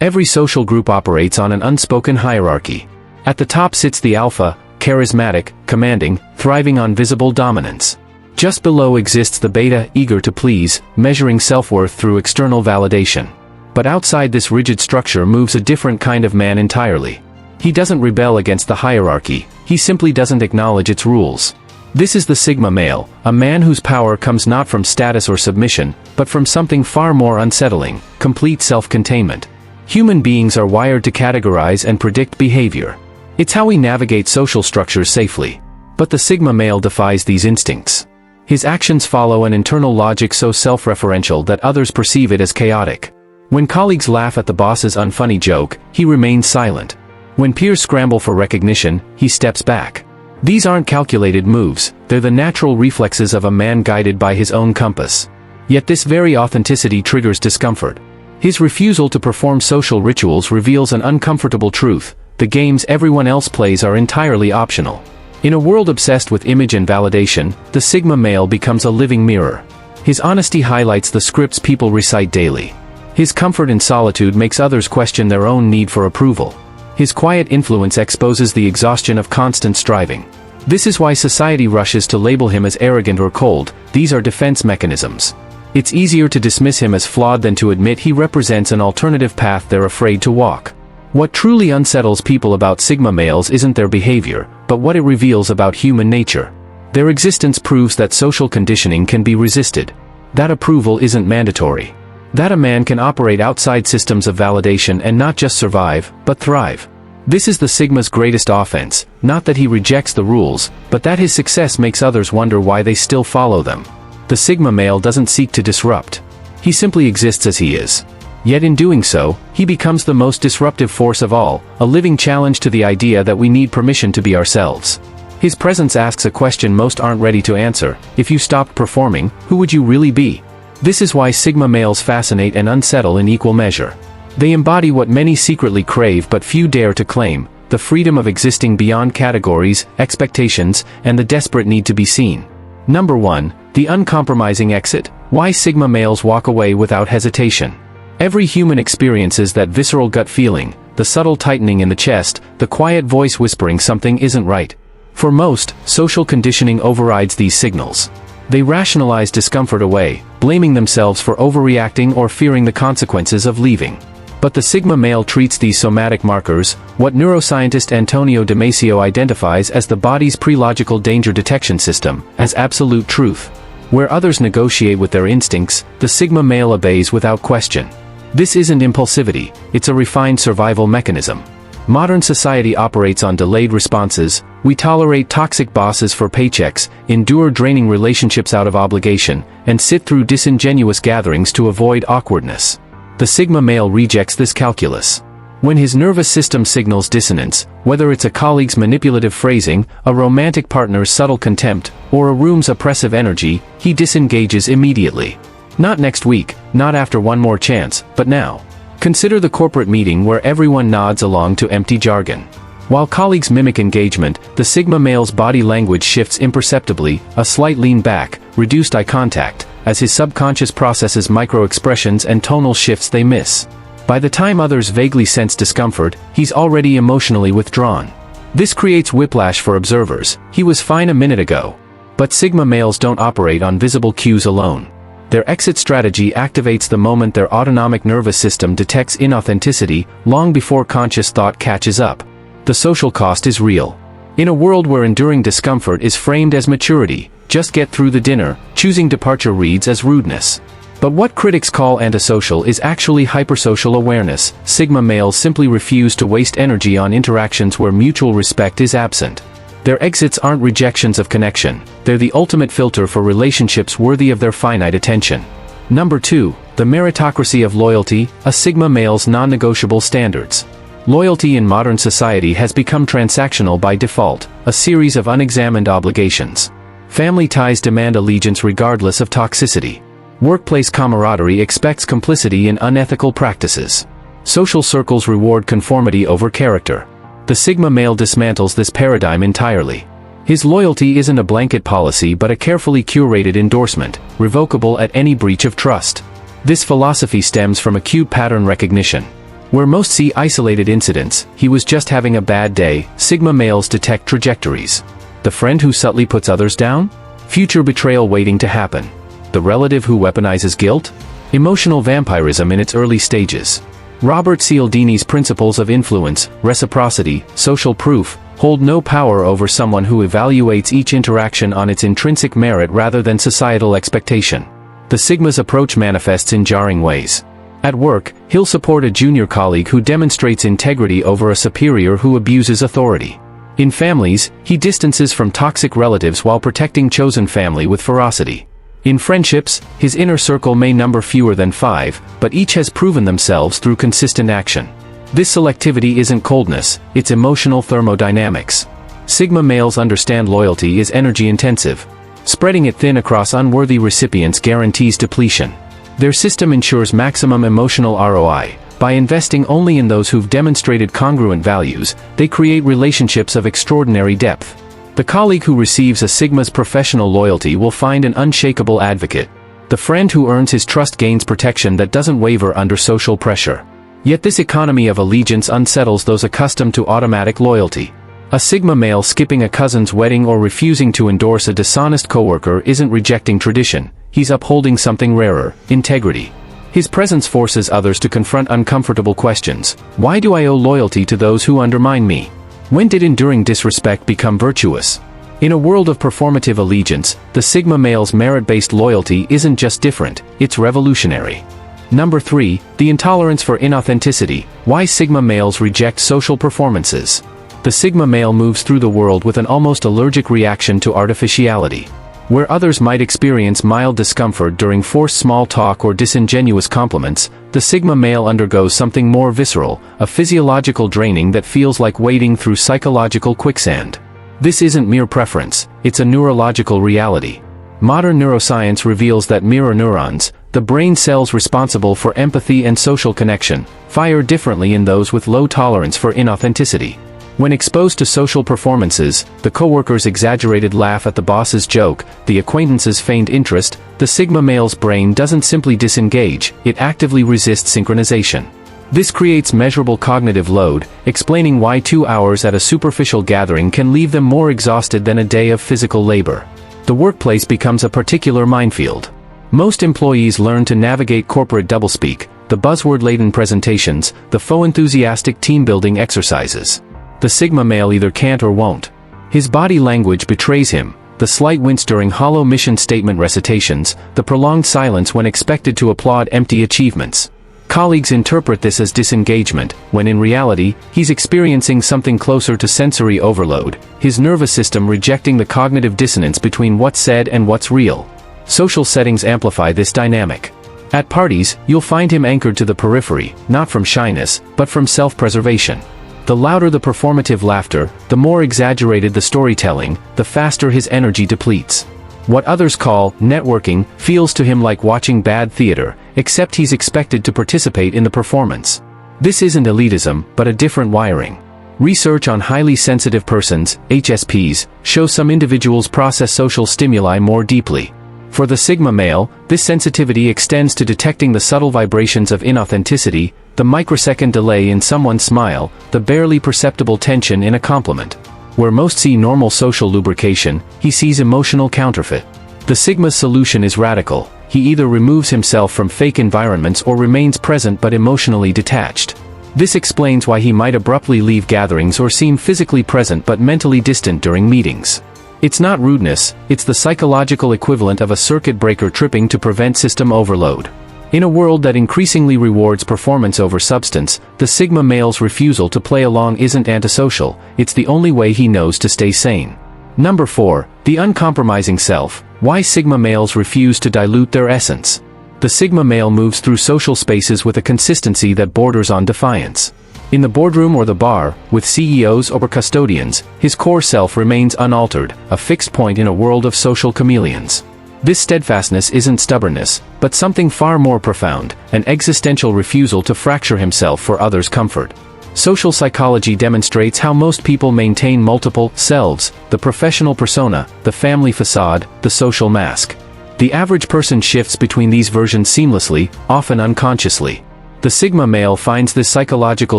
Every social group operates on an unspoken hierarchy. At the top sits the alpha, charismatic, commanding, thriving on visible dominance. Just below exists the beta, eager to please, measuring self-worth through external validation. But outside this rigid structure moves a different kind of man entirely. He doesn't rebel against the hierarchy, he simply doesn't acknowledge its rules. This is the Sigma male, a man whose power comes not from status or submission, but from something far more unsettling: complete self-containment. Human beings are wired to categorize and predict behavior. It's how we navigate social structures safely. But the Sigma male defies these instincts. His actions follow an internal logic so self-referential that others perceive it as chaotic. When colleagues laugh at the boss's unfunny joke, he remains silent. When peers scramble for recognition, he steps back. These aren't calculated moves, they're the natural reflexes of a man guided by his own compass. Yet this very authenticity triggers discomfort. His refusal to perform social rituals reveals an uncomfortable truth: the games everyone else plays are entirely optional. In a world obsessed with image and validation, the Sigma male becomes a living mirror. His honesty highlights the scripts people recite daily. His comfort in solitude makes others question their own need for approval. His quiet influence exposes the exhaustion of constant striving. This is why society rushes to label him as arrogant or cold. These are defense mechanisms. It's easier to dismiss him as flawed than to admit he represents an alternative path they're afraid to walk. What truly unsettles people about Sigma males isn't their behavior, but what it reveals about human nature. Their existence proves that social conditioning can be resisted. That approval isn't mandatory. That a man can operate outside systems of validation and not just survive, but thrive. This is the Sigma's greatest offense, not that he rejects the rules, but that his success makes others wonder why they still follow them. The Sigma male doesn't seek to disrupt. He simply exists as he is. Yet in doing so, he becomes the most disruptive force of all, a living challenge to the idea that we need permission to be ourselves. His presence asks a question most aren't ready to answer: if you stopped performing, who would you really be? This is why Sigma males fascinate and unsettle in equal measure. They embody what many secretly crave but few dare to claim: the freedom of existing beyond categories, expectations, and the desperate need to be seen. Number 1. The uncompromising exit. Why Sigma males walk away without hesitation. Every human experiences that visceral gut feeling, the subtle tightening in the chest, the quiet voice whispering something isn't right. For most, social conditioning overrides these signals. They rationalize discomfort away, blaming themselves for overreacting or fearing the consequences of leaving. But the Sigma male treats these somatic markers, what neuroscientist Antonio Damasio identifies as the body's prelogical danger detection system, as absolute truth. Where others negotiate with their instincts, the Sigma male obeys without question. This isn't impulsivity, it's a refined survival mechanism. Modern society operates on delayed responses. We tolerate toxic bosses for paychecks, endure draining relationships out of obligation, and sit through disingenuous gatherings to avoid awkwardness. The Sigma male rejects this calculus. When his nervous system signals dissonance, whether it's a colleague's manipulative phrasing, a romantic partner's subtle contempt, or a room's oppressive energy, he disengages immediately. Not next week, not after one more chance, but now. Consider the corporate meeting where everyone nods along to empty jargon. While colleagues mimic engagement, the Sigma male's body language shifts imperceptibly, a slight lean back, reduced eye contact, as his subconscious processes micro-expressions and tonal shifts they miss. By the time others vaguely sense discomfort, he's already emotionally withdrawn. This creates whiplash for observers. He was fine a minute ago. But Sigma males don't operate on visible cues alone. Their exit strategy activates the moment their autonomic nervous system detects inauthenticity, long before conscious thought catches up. The social cost is real. In a world where enduring discomfort is framed as maturity, just get through the dinner, choosing departure reads as rudeness. But what critics call antisocial is actually hypersocial awareness. Sigma males simply refuse to waste energy on interactions where mutual respect is absent. Their exits aren't rejections of connection, they're the ultimate filter for relationships worthy of their finite attention. Number 2. The meritocracy of loyalty, a Sigma male's non-negotiable standards. Loyalty in modern society has become transactional by default, a series of unexamined obligations. Family ties demand allegiance regardless of toxicity. Workplace camaraderie expects complicity in unethical practices. Social circles reward conformity over character. The Sigma male dismantles this paradigm entirely. His loyalty isn't a blanket policy but a carefully curated endorsement, revocable at any breach of trust. This philosophy stems from acute pattern recognition. Where most see isolated incidents, he was just having a bad day. Sigma males detect trajectories. The friend who subtly puts others down? Future betrayal waiting to happen. The relative who weaponizes guilt? Emotional vampirism in its early stages. Robert Cialdini's principles of influence, reciprocity, social proof, hold no power over someone who evaluates each interaction on its intrinsic merit rather than societal expectation. The Sigma's approach manifests in jarring ways. At work, he'll support a junior colleague who demonstrates integrity over a superior who abuses authority. In families, he distances from toxic relatives while protecting chosen family with ferocity. In friendships, his inner circle may number fewer than 5, but each has proven themselves through consistent action. This selectivity isn't coldness, it's emotional thermodynamics. Sigma males understand loyalty is energy-intensive. Spreading it thin across unworthy recipients guarantees depletion. Their system ensures maximum emotional ROI. By investing only in those who've demonstrated congruent values, they create relationships of extraordinary depth. The colleague who receives a Sigma's professional loyalty will find an unshakable advocate. The friend who earns his trust gains protection that doesn't waver under social pressure. Yet this economy of allegiance unsettles those accustomed to automatic loyalty. A Sigma male skipping a cousin's wedding or refusing to endorse a dishonest coworker isn't rejecting tradition. He's upholding something rarer, integrity. His presence forces others to confront uncomfortable questions. Why do I owe loyalty to those who undermine me? When did enduring disrespect become virtuous? In a world of performative allegiance, the Sigma male's merit-based loyalty isn't just different, it's revolutionary. Number 3, the intolerance for inauthenticity. Why Sigma males reject social performances. The Sigma male moves through the world with an almost allergic reaction to artificiality. Where others might experience mild discomfort during forced small talk or disingenuous compliments, the Sigma male undergoes something more visceral, a physiological draining that feels like wading through psychological quicksand. This isn't mere preference, it's a neurological reality. Modern neuroscience reveals that mirror neurons, the brain cells responsible for empathy and social connection, fire differently in those with low tolerance for inauthenticity. When exposed to social performances, the coworker's exaggerated laugh at the boss's joke, the acquaintance's feigned interest, the Sigma male's brain doesn't simply disengage, it actively resists synchronization. This creates measurable cognitive load, explaining why 2 hours at a superficial gathering can leave them more exhausted than a day of physical labor. The workplace becomes a particular minefield. Most employees learn to navigate corporate doublespeak, the buzzword-laden presentations, the faux enthusiastic team-building exercises. The Sigma male either can't or won't. His body language betrays him, the slight wince during hollow mission statement recitations, the prolonged silence when expected to applaud empty achievements. Colleagues interpret this as disengagement, when in reality, he's experiencing something closer to sensory overload, his nervous system rejecting the cognitive dissonance between what's said and what's real. Social settings amplify this dynamic. At parties, you'll find him anchored to the periphery, not from shyness, but from self-preservation. The louder the performative laughter, the more exaggerated the storytelling, the faster his energy depletes. What others call networking feels to him like watching bad theater, except he's expected to participate in the performance. This isn't elitism, but a different wiring. Research on highly sensitive persons, HSPs, shows some individuals process social stimuli more deeply. For the Sigma male, this sensitivity extends to detecting the subtle vibrations of inauthenticity, the microsecond delay in someone's smile, the barely perceptible tension in a compliment. Where most see normal social lubrication, he sees emotional counterfeit. The Sigma's solution is radical. He either removes himself from fake environments or remains present but emotionally detached. This explains why he might abruptly leave gatherings or seem physically present but mentally distant during meetings. It's not rudeness, it's the psychological equivalent of a circuit breaker tripping to prevent system overload. In a world that increasingly rewards performance over substance, the Sigma male's refusal to play along isn't antisocial, it's the only way he knows to stay sane. Number 4, the uncompromising self. Why Sigma males refuse to dilute their essence. The Sigma male moves through social spaces with a consistency that borders on defiance. In the boardroom or the bar, with CEOs or custodians, his core self remains unaltered, a fixed point in a world of social chameleons. This steadfastness isn't stubbornness, but something far more profound, an existential refusal to fracture himself for others' comfort. Social psychology demonstrates how most people maintain multiple selves, the professional persona, the family facade, the social mask. The average person shifts between these versions seamlessly, often unconsciously. The Sigma male finds this psychological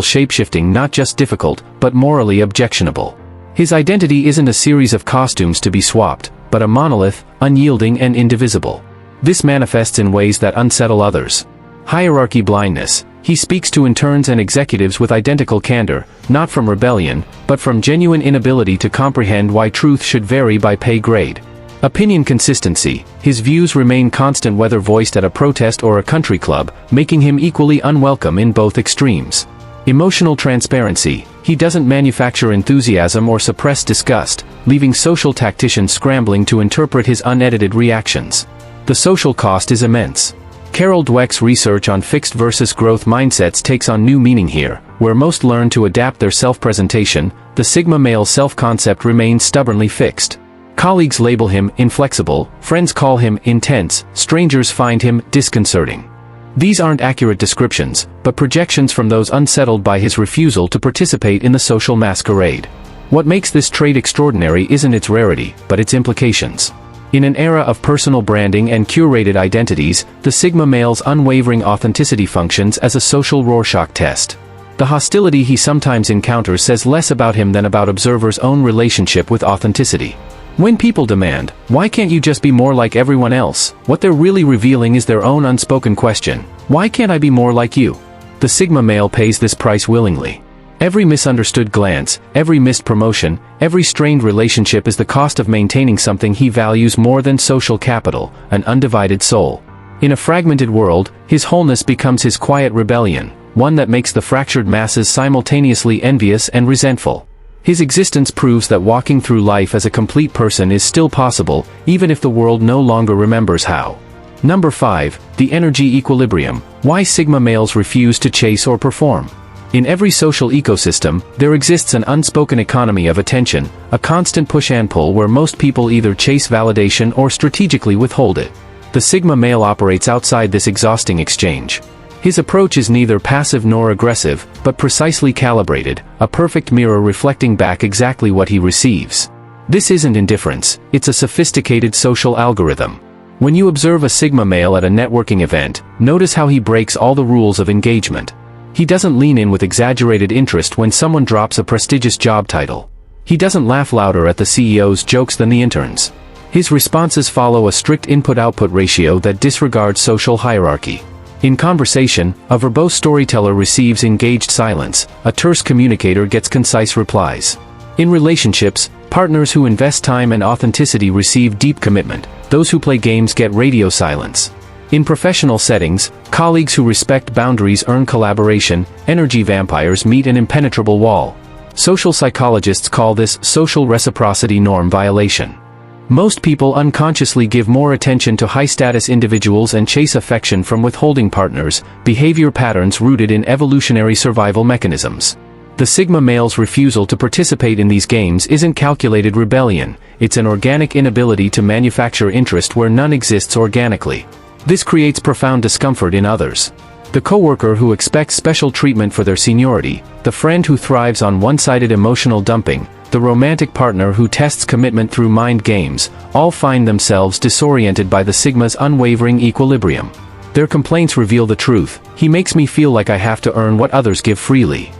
shapeshifting not just difficult, but morally objectionable. His identity isn't a series of costumes to be swapped, but a monolith, unyielding and indivisible. This manifests in ways that unsettle others. Hierarchy blindness. He speaks to interns and executives with identical candor, not from rebellion, but from genuine inability to comprehend why truth should vary by pay grade. Opinion consistency. His views remain constant whether voiced at a protest or a country club, making him equally unwelcome in both extremes. Emotional transparency. He doesn't manufacture enthusiasm or suppress disgust, leaving social tacticians scrambling to interpret his unedited reactions. The social cost is immense. Carol Dweck's research on fixed versus growth mindsets takes on new meaning here. Where most learn to adapt their self-presentation, the Sigma male self-concept remains stubbornly fixed. Colleagues label him inflexible, friends call him intense, strangers find him disconcerting. These aren't accurate descriptions, but projections from those unsettled by his refusal to participate in the social masquerade. What makes this trait extraordinary isn't its rarity, but its implications. In an era of personal branding and curated identities, the Sigma male's unwavering authenticity functions as a social Rorschach test. The hostility he sometimes encounters says less about him than about observers' own relationship with authenticity. When people demand, "Why can't you just be more like everyone else?" what they're really revealing is their own unspoken question, "Why can't I be more like you?" The Sigma male pays this price willingly. Every misunderstood glance, every missed promotion, every strained relationship is the cost of maintaining something he values more than social capital, an undivided soul. In a fragmented world, his wholeness becomes his quiet rebellion, one that makes the fractured masses simultaneously envious and resentful. His existence proves that walking through life as a complete person is still possible, even if the world no longer remembers how. Number 5, the energy equilibrium. Why Sigma males refuse to chase or perform. In every social ecosystem, there exists an unspoken economy of attention, a constant push and pull where most people either chase validation or strategically withhold it. The Sigma male operates outside this exhausting exchange. His approach is neither passive nor aggressive, but precisely calibrated, a perfect mirror reflecting back exactly what he receives. This isn't indifference, it's a sophisticated social algorithm. When you observe a Sigma male at a networking event, notice how he breaks all the rules of engagement. He doesn't lean in with exaggerated interest when someone drops a prestigious job title. He doesn't laugh louder at the CEO's jokes than the interns. His responses follow a strict input-output ratio that disregards social hierarchy. In conversation, a verbose storyteller receives engaged silence, a terse communicator gets concise replies. In relationships, partners who invest time and authenticity receive deep commitment, those who play games get radio silence. In professional settings, colleagues who respect boundaries earn collaboration, energy vampires meet an impenetrable wall. Social psychologists call this social reciprocity norm violation. Most people unconsciously give more attention to high-status individuals and chase affection from withholding partners, behavior patterns rooted in evolutionary survival mechanisms. The Sigma male's refusal to participate in these games isn't calculated rebellion, it's an organic inability to manufacture interest where none exists organically. This creates profound discomfort in others. The coworker who expects special treatment for their seniority, the friend who thrives on one-sided emotional dumping, the romantic partner who tests commitment through mind games, all find themselves disoriented by the Sigma's unwavering equilibrium. Their complaints reveal the truth: "He makes me feel like I have to earn what others give freely."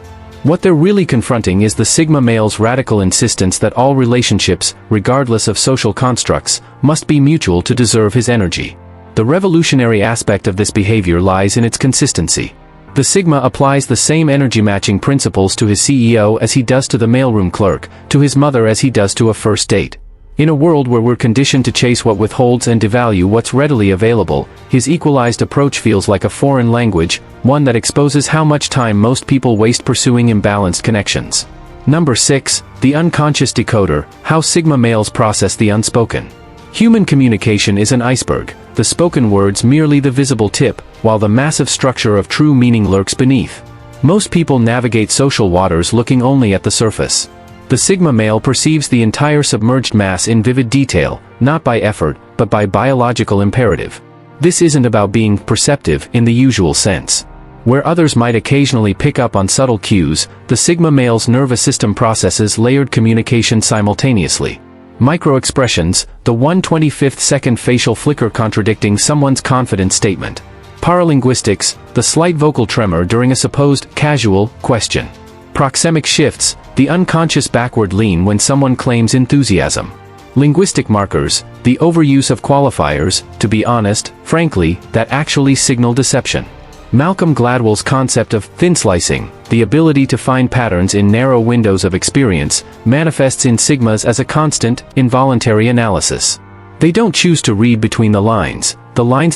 What they're really confronting is the Sigma male's radical insistence that all relationships, regardless of social constructs, must be mutual to deserve his energy. The revolutionary aspect of this behavior lies in its consistency. The Sigma applies the same energy-matching principles to his CEO as he does to the mailroom clerk, to his mother as he does to a first date. In a world where we're conditioned to chase what withholds and devalue what's readily available, his equalized approach feels like a foreign language, one that exposes how much time most people waste pursuing imbalanced connections. Number 6, the unconscious decoder, how Sigma males process the unspoken. Human communication is an iceberg, the spoken words merely the visible tip, while the massive structure of true meaning lurks beneath. Most people navigate social waters looking only at the surface. The Sigma male perceives the entire submerged mass in vivid detail, not by effort, but by biological imperative. This isn't about being perceptive in the usual sense. Where others might occasionally pick up on subtle cues, the Sigma male's nervous system processes layered communication simultaneously. Micro-expressions, the 1/25th second facial flicker contradicting someone's confident statement. Paralinguistics, the slight vocal tremor during a supposed casual question. Proxemic shifts, the unconscious backward lean when someone claims enthusiasm. Linguistic markers, the overuse of qualifiers, to be honest, frankly, that actually signal deception. Malcolm Gladwell's concept of thin slicing, the ability to find patterns in narrow windows of experience, manifests in sigmas as a constant, involuntary analysis. They don't choose to read between the lines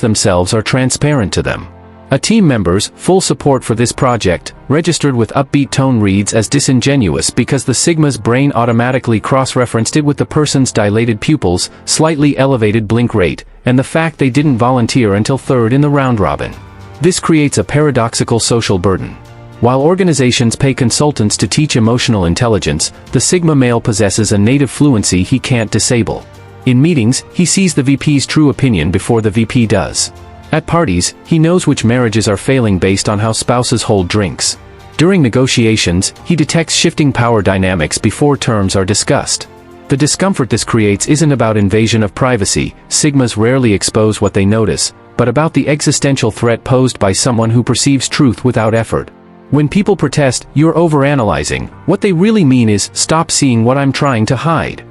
themselves are transparent to them. A team member's full support for this project, registered with upbeat tone, reads as disingenuous because the sigma's brain automatically cross-referenced it with the person's dilated pupils, slightly elevated blink rate, and the fact they didn't volunteer until third in the round robin. This creates a paradoxical social burden. While organizations pay consultants to teach emotional intelligence, the sigma male possesses a native fluency he can't disable. In meetings, he sees the VP's true opinion before the VP does. At parties, he knows which marriages are failing based on how spouses hold drinks. During negotiations, he detects shifting power dynamics before terms are discussed. The discomfort this creates isn't about invasion of privacy, sigmas rarely expose what they notice, but about the existential threat posed by someone who perceives truth without effort. When people protest, "You're overanalyzing," what they really mean is, "Stop seeing what I'm trying to hide."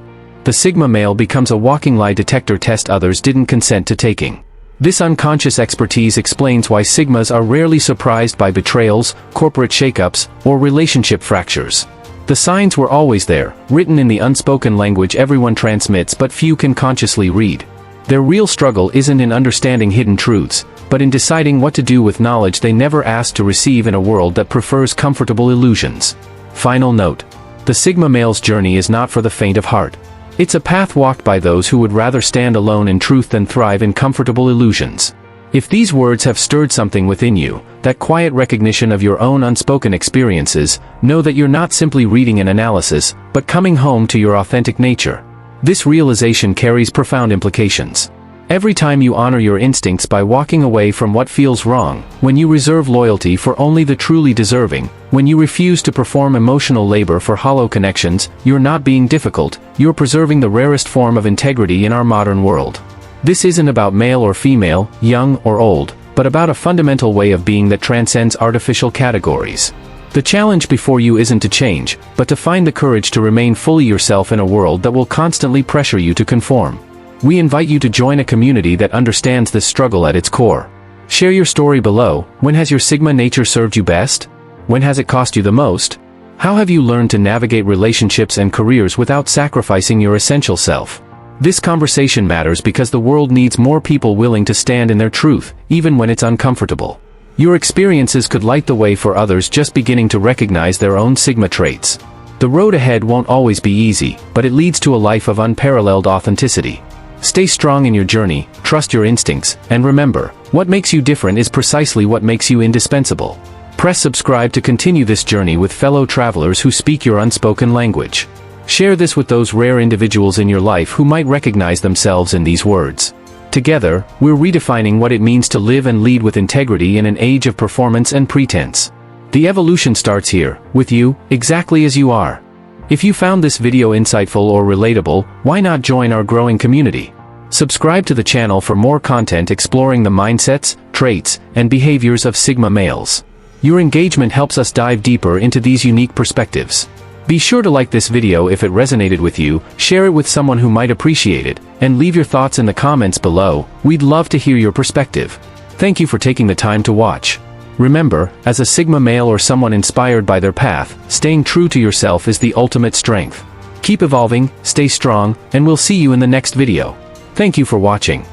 The sigma male becomes a walking lie detector test others didn't consent to taking. This unconscious expertise explains why sigmas are rarely surprised by betrayals, corporate shakeups, or relationship fractures. The signs were always there, written in the unspoken language everyone transmits but few can consciously read. Their real struggle isn't in understanding hidden truths, but in deciding what to do with knowledge they never asked to receive in a world that prefers comfortable illusions. Final note. The sigma male's journey is not for the faint of heart. It's a path walked by those who would rather stand alone in truth than thrive in comfortable illusions. If these words have stirred something within you, that quiet recognition of your own unspoken experiences, know that you're not simply reading an analysis, but coming home to your authentic nature. This realization carries profound implications. Every time you honor your instincts by walking away from what feels wrong, when you reserve loyalty for only the truly deserving, when you refuse to perform emotional labor for hollow connections, you're not being difficult, you're preserving the rarest form of integrity in our modern world. This isn't about male or female, young or old, but about a fundamental way of being that transcends artificial categories. The challenge before you isn't to change, but to find the courage to remain fully yourself in a world that will constantly pressure you to conform. We invite you to join a community that understands this struggle at its core. Share your story below. When has your sigma nature served you best? When has it cost you the most? How have you learned to navigate relationships and careers without sacrificing your essential self? This conversation matters because the world needs more people willing to stand in their truth, even when it's uncomfortable. Your experiences could light the way for others just beginning to recognize their own sigma traits. The road ahead won't always be easy, but it leads to a life of unparalleled authenticity. Stay strong in your journey, trust your instincts, and remember, what makes you different is precisely what makes you indispensable. Press subscribe to continue this journey with fellow travelers who speak your unspoken language. Share this with those rare individuals in your life who might recognize themselves in these words. Together, we're redefining what it means to live and lead with integrity in an age of performance and pretense. The evolution starts here, with you, exactly as you are. If you found this video insightful or relatable, why not join our growing community? Subscribe to the channel for more content exploring the mindsets, traits, and behaviors of sigma males. Your engagement helps us dive deeper into these unique perspectives. Be sure to like this video if it resonated with you, share it with someone who might appreciate it, and leave your thoughts in the comments below. We'd love to hear your perspective. Thank you for taking the time to watch. Remember, as a sigma male or someone inspired by their path, staying true to yourself is the ultimate strength. Keep evolving, stay strong, and we'll see you in the next video. Thank you for watching.